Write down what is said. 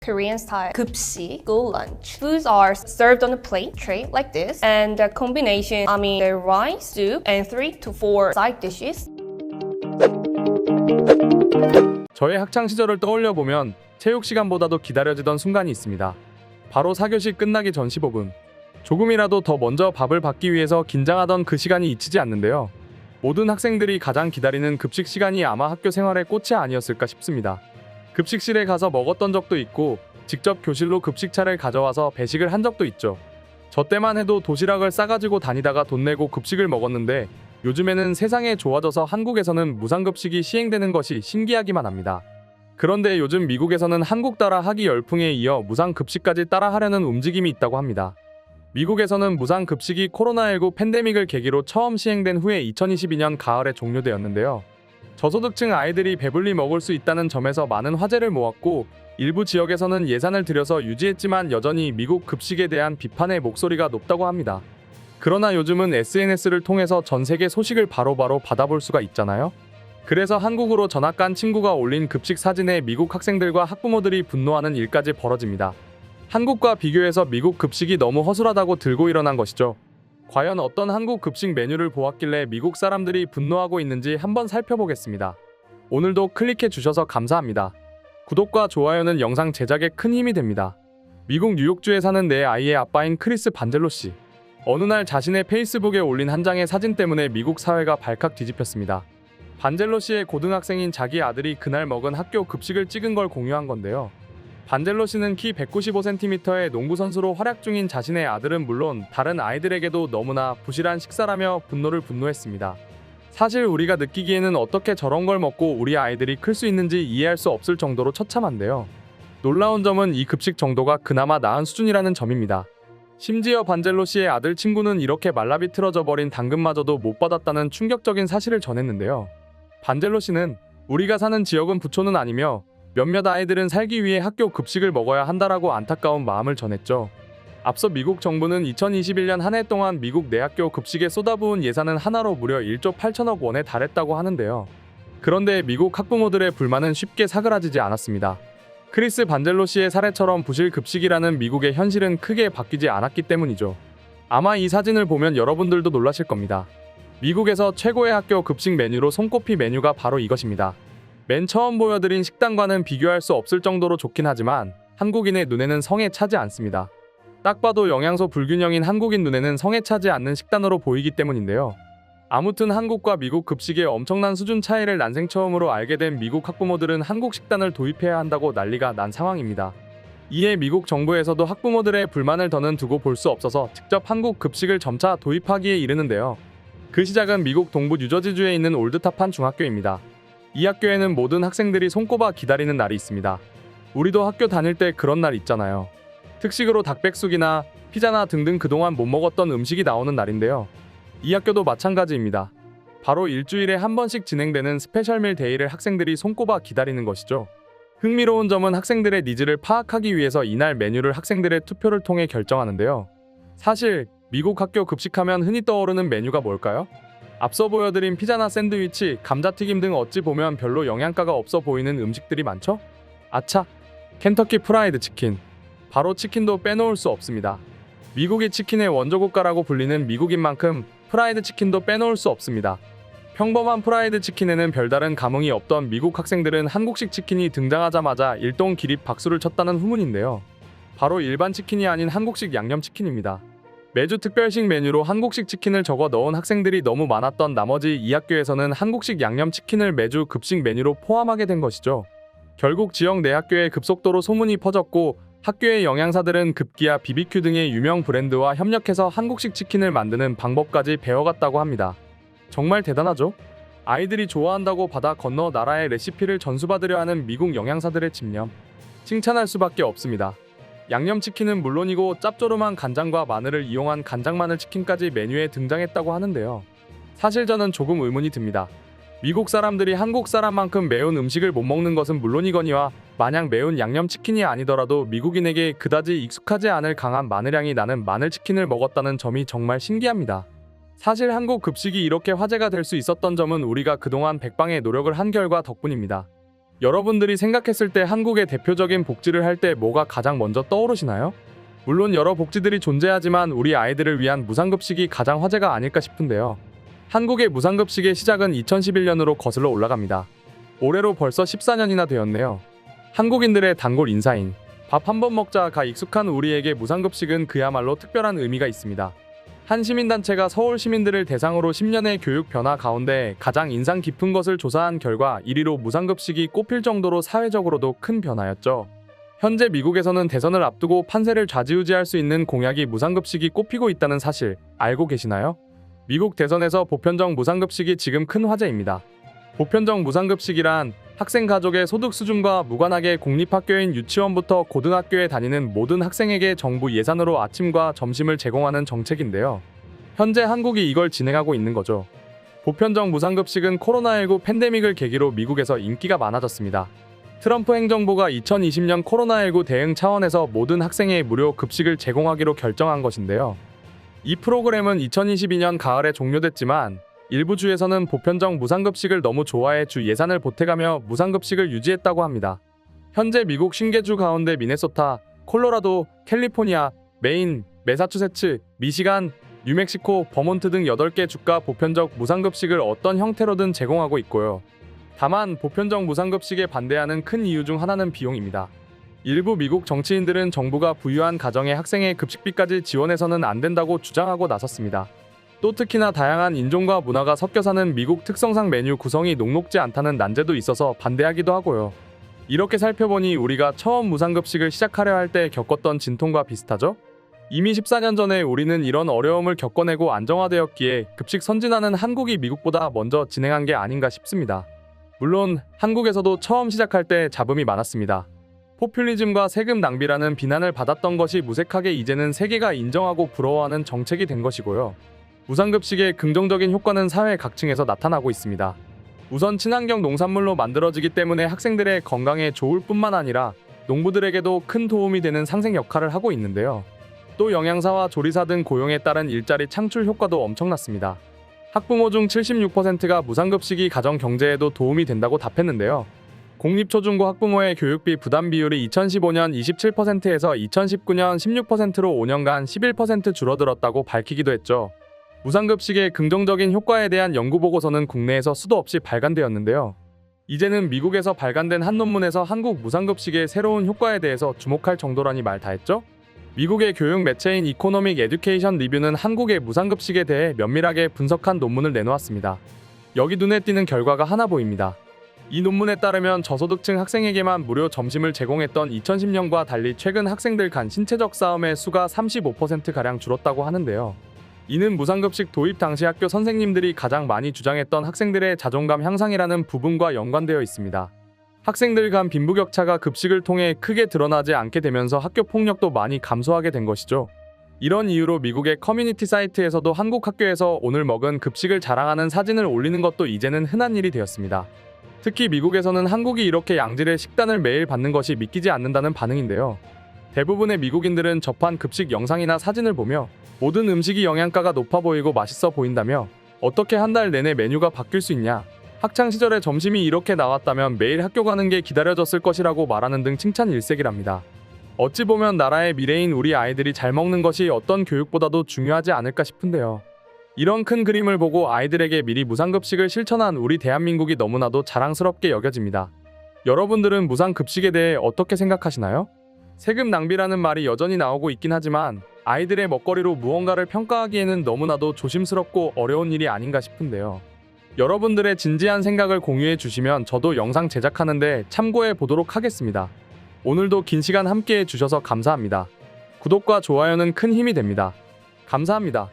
Korean style 급식, school lunch. Foods are served on a plate tray like this, and the combination, the rice, soup, and 3 to 4 side dishes. 저의 학창 시절을 떠올려 보면 체육 시간보다도 기다려지던 순간이 있습니다. 바로 4교시 끝나기 전 15분. 조금이라도 더 먼저 밥을 받기 위해서 긴장하던 그 시간이 잊히지 않는데요. 모든 학생들이 가장 기다리는 급식 시간이 아마 학교 생활의 꽃이 아니었을까 싶습니다. 급식실에 가서 먹었던 적도 있고 직접 교실로 급식차를 가져와서 배식을 한 적도 있죠. 저 때만 해도 도시락을 싸가지고 다니다가 돈 내고 급식을 먹었는데 요즘에는 세상에 좋아져서 한국에서는 무상급식이 시행되는 것이 신기하기만 합니다. 그런데 요즘 미국에서는 한국 따라 하기 열풍에 이어 무상급식까지 따라 하려는 움직임이 있다고 합니다. 미국에서는 무상급식이 코로나19 팬데믹을 계기로 처음 시행된 후에 2022년 가을에 종료되었는데요. 저소득층 아이들이 배불리 먹을 수 있다는 점에서 많은 화제를 모았고 일부 지역에서는 예산을 들여서 유지했지만 여전히 미국 급식에 대한 비판의 목소리가 높다고 합니다. 그러나 요즘은 SNS를 통해서 전 세계 소식을 바로바로 받아볼 수가 있잖아요. 그래서 한국으로 전학 간 친구가 올린 급식 사진에 미국 학생들과 학부모들이 분노하는 일까지 벌어집니다. 한국과 비교해서 미국 급식이 너무 허술하다고 들고 일어난 것이죠. 과연 어떤 한국 급식 메뉴를 보았길래 미국 사람들이 분노하고 있는지 한번 살펴보겠습니다. 오늘도 클릭해 주셔서 감사합니다. 구독과 좋아요는 영상 제작에 큰 힘이 됩니다. 미국 뉴욕주에 사는 내 아이의 아빠인 크리스 반젤로 씨. 어느 날 자신의 페이스북에 올린 한 장의 사진 때문에 미국 사회가 발칵 뒤집혔습니다. 반젤로 씨의 고등학생인 자기 아들이 그날 먹은 학교 급식을 찍은 걸 공유한 건데요. 반젤로 씨는 키 195cm의 농구 선수로 활약 중인 자신의 아들은 물론 다른 아이들에게도 너무나 부실한 식사라며 분노했습니다. 사실 우리가 느끼기에는 어떻게 저런 걸 먹고 우리 아이들이 클 수 있는지 이해할 수 없을 정도로 처참한데요. 놀라운 점은 이 급식 정도가 그나마 나은 수준이라는 점입니다. 심지어 반젤로 씨의 아들 친구는 이렇게 말라비틀어져 버린 당근마저도 못 받았다는 충격적인 사실을 전했는데요. 반젤로 씨는 우리가 사는 지역은 부촌은 아니며 몇몇 아이들은 살기 위해 학교 급식을 먹어야 한다라고 안타까운 마음을 전했죠. 앞서 미국 정부는 2021년 한 해 동안 미국 내학교 급식에 쏟아부은 예산은 하나로 무려 1조 8천억 원에 달했다고 하는데요. 그런데 미국 학부모들의 불만은 쉽게 사그라지지 않았습니다. 크리스 반젤로 씨의 사례처럼 부실 급식이라는 미국의 현실은 크게 바뀌지 않았기 때문이죠. 아마 이 사진을 보면 여러분들도 놀라실 겁니다. 미국에서 최고의 학교 급식 메뉴로 손꼽히 메뉴가 바로 이것입니다. 맨 처음 보여드린 식단과는 비교할 수 없을 정도로 좋긴 하지만 한국인의 눈에는 성에 차지 않습니다. 딱 봐도 영양소 불균형인 한국인 눈에는 성에 차지 않는 식단으로 보이기 때문인데요. 아무튼 한국과 미국 급식의 엄청난 수준 차이를 난생 처음으로 알게 된 미국 학부모들은 한국 식단을 도입해야 한다고 난리가 난 상황입니다. 이에 미국 정부에서도 학부모들의 불만을 더는 두고 볼 수 없어서 직접 한국 급식을 점차 도입하기에 이르는데요. 그 시작은 미국 동부 뉴저지주에 있는 올드타판 중학교입니다. 이 학교에는 모든 학생들이 손꼽아 기다리는 날이 있습니다. 우리도 학교 다닐 때 그런 날 있잖아요. 특식으로 닭백숙이나 피자나 등등 그동안 못 먹었던 음식이 나오는 날인데요. 이 학교도 마찬가지입니다. 바로 일주일에 한 번씩 진행되는 스페셜밀 데이를 학생들이 손꼽아 기다리는 것이죠. 흥미로운 점은 학생들의 니즈를 파악하기 위해서 이날 메뉴를 학생들의 투표를 통해 결정하는데요. 사실 미국 학교 급식하면 흔히 떠오르는 메뉴가 뭘까요? 앞서 보여드린 피자나 샌드위치, 감자튀김 등 어찌 보면 별로 영양가가 없어 보이는 음식들이 많죠? 아차! 켄터키 프라이드 치킨. 바로 치킨도 빼놓을 수 없습니다. 미국이 치킨의 원조국가라고 불리는 미국인 만큼 프라이드 치킨도 빼놓을 수 없습니다. 평범한 프라이드 치킨에는 별다른 감흥이 없던 미국 학생들은 한국식 치킨이 등장하자마자 일동 기립 박수를 쳤다는 후문인데요. 바로 일반 치킨이 아닌 한국식 양념치킨입니다. 매주 특별식 메뉴로 한국식 치킨을 적어 넣은 학생들이 너무 많았던 나머지 이 학교에서는 한국식 양념치킨을 매주 급식 메뉴로 포함하게 된 것이죠. 결국 지역 내 학교에 급속도로 소문이 퍼졌고 학교의 영양사들은 급기야 BBQ 등의 유명 브랜드와 협력해서 한국식 치킨을 만드는 방법까지 배워갔다고 합니다. 정말 대단하죠? 아이들이 좋아한다고 바다 건너 나라의 레시피를 전수받으려 하는 미국 영양사들의 집념. 칭찬할 수밖에 없습니다. 양념치킨은 물론이고 짭조름한 간장과 마늘을 이용한 간장마늘 치킨까지 메뉴에 등장했다고 하는데요. 사실 저는 조금 의문이 듭니다. 미국 사람들이 한국 사람만큼 매운 음식을 못 먹는 것은 물론이거니와 마냥 매운 양념치킨이 아니더라도 미국인에게 그다지 익숙하지 않을 강한 마늘향이 나는 마늘치킨을 먹었다는 점이 정말 신기합니다. 사실 한국 급식이 이렇게 화제가 될 수 있었던 점은 우리가 그동안 백방의 노력을 한 결과 덕분입니다. 여러분들이 생각했을 때 한국의 대표적인 복지를 할 때 뭐가 가장 먼저 떠오르시나요? 물론 여러 복지들이 존재하지만 우리 아이들을 위한 무상급식이 가장 화제가 아닐까 싶은데요. 한국의 무상급식의 시작은 2011년으로 거슬러 올라갑니다. 올해로 벌써 14년이나 되었네요. 한국인들의 단골 인사인 밥 한 번 먹자가 익숙한 우리에게 무상급식은 그야말로 특별한 의미가 있습니다. 한 시민단체가 서울 시민들을 대상으로 10년의 교육 변화 가운데 가장 인상 깊은 것을 조사한 결과 1위로 무상급식이 꼽힐 정도로 사회적으로도 큰 변화였죠. 현재 미국에서는 대선을 앞두고 판세를 좌지우지할 수 있는 공약이 무상급식이 꼽히고 있다는 사실 알고 계시나요? 미국 대선에서 보편적 무상급식이 지금 큰 화제입니다. 보편적 무상급식이란 학생 가족의 소득 수준과 무관하게 공립학교인 유치원부터 고등학교에 다니는 모든 학생에게 정부 예산으로 아침과 점심을 제공하는 정책인데요. 현재 한국이 이걸 진행하고 있는 거죠. 보편적 무상급식은 코로나19 팬데믹을 계기로 미국에서 인기가 많아졌습니다. 트럼프 행정부가 2020년 코로나19 대응 차원에서 모든 학생에 무료 급식을 제공하기로 결정한 것인데요. 이 프로그램은 2022년 가을에 종료됐지만 일부 주에서는 보편적 무상급식을 너무 좋아해 주 예산을 보태가며 무상급식을 유지했다고 합니다. 현재 미국 50개 가운데 미네소타, 콜로라도, 캘리포니아, 메인, 매사추세츠, 미시간, 뉴멕시코, 버몬트 등 8개 주가 보편적 무상급식을 어떤 형태로든 제공하고 있고요. 다만 보편적 무상급식에 반대하는 큰 이유 중 하나는 비용입니다. 일부 미국 정치인들은 정부가 부유한 가정의 학생의 급식비까지 지원해서는 안 된다고 주장하고 나섰습니다. 또 특히나 다양한 인종과 문화가 섞여 사는 미국 특성상 메뉴 구성이 녹록지 않다는 난제도 있어서 반대하기도 하고요. 이렇게 살펴보니 우리가 처음 무상급식을 시작하려 할 때 겪었던 진통과 비슷하죠? 이미 14년 전에 우리는 이런 어려움을 겪어내고 안정화되었기에 급식 선진화는 한국이 미국보다 먼저 진행한 게 아닌가 싶습니다. 물론 한국에서도 처음 시작할 때 잡음이 많았습니다. 포퓰리즘과 세금 낭비라는 비난을 받았던 것이 무색하게 이제는 세계가 인정하고 부러워하는 정책이 된 것이고요. 무상급식의 긍정적인 효과는 사회 각층에서 나타나고 있습니다. 우선 친환경 농산물로 만들어지기 때문에 학생들의 건강에 좋을 뿐만 아니라 농부들에게도 큰 도움이 되는 상생 역할을 하고 있는데요. 또 영양사와 조리사 등 고용에 따른 일자리 창출 효과도 엄청났습니다. 학부모 중 76%가 무상급식이 가정 경제에도 도움이 된다고 답했는데요. 공립초중고 학부모의 교육비 부담 비율이 2015년 27%에서 2019년 16%로 5년간 11% 줄어들었다고 밝히기도 했죠. 무상급식의 긍정적인 효과에 대한 연구보고서는 국내에서 수도 없이 발간되었는데요. 이제는 미국에서 발간된 한 논문에서 한국 무상급식의 새로운 효과에 대해서 주목할 정도라니 말 다했죠? 미국의 교육 매체인 이코노믹 에듀케이션 리뷰는 한국의 무상급식에 대해 면밀하게 분석한 논문을 내놓았습니다. 여기 눈에 띄는 결과가 하나 보입니다. 이 논문에 따르면 저소득층 학생에게만 무료 점심을 제공했던 2010년과 달리 최근 학생들 간 신체적 싸움의 수가 35%가량 줄었다고 하는데요. 이는 무상급식 도입 당시 학교 선생님들이 가장 많이 주장했던 학생들의 자존감 향상이라는 부분과 연관되어 있습니다. 학생들 간 빈부격차가 급식을 통해 크게 드러나지 않게 되면서 학교 폭력도 많이 감소하게 된 것이죠. 이런 이유로 미국의 커뮤니티 사이트에서도 한국 학교에서 오늘 먹은 급식을 자랑하는 사진을 올리는 것도 이제는 흔한 일이 되었습니다. 특히 미국에서는 한국이 이렇게 양질의 식단을 매일 받는 것이 믿기지 않는다는 반응인데요. 대부분의 미국인들은 접한 급식 영상이나 사진을 보며 모든 음식이 영양가가 높아 보이고 맛있어 보인다며 어떻게 한 달 내내 메뉴가 바뀔 수 있냐, 학창시절에 점심이 이렇게 나왔다면 매일 학교 가는 게 기다려졌을 것이라고 말하는 등 칭찬 일색이랍니다. 어찌 보면 나라의 미래인 우리 아이들이 잘 먹는 것이 어떤 교육보다도 중요하지 않을까 싶은데요. 이런 큰 그림을 보고 아이들에게 미리 무상급식을 실천한 우리 대한민국이 너무나도 자랑스럽게 여겨집니다. 여러분들은 무상급식에 대해 어떻게 생각하시나요? 세금 낭비라는 말이 여전히 나오고 있긴 하지만 아이들의 먹거리로 무언가를 평가하기에는 너무나도 조심스럽고 어려운 일이 아닌가 싶은데요. 여러분들의 진지한 생각을 공유해 주시면 저도 영상 제작하는데 참고해 보도록 하겠습니다. 오늘도 긴 시간 함께 해 주셔서 감사합니다. 구독과 좋아요는 큰 힘이 됩니다. 감사합니다.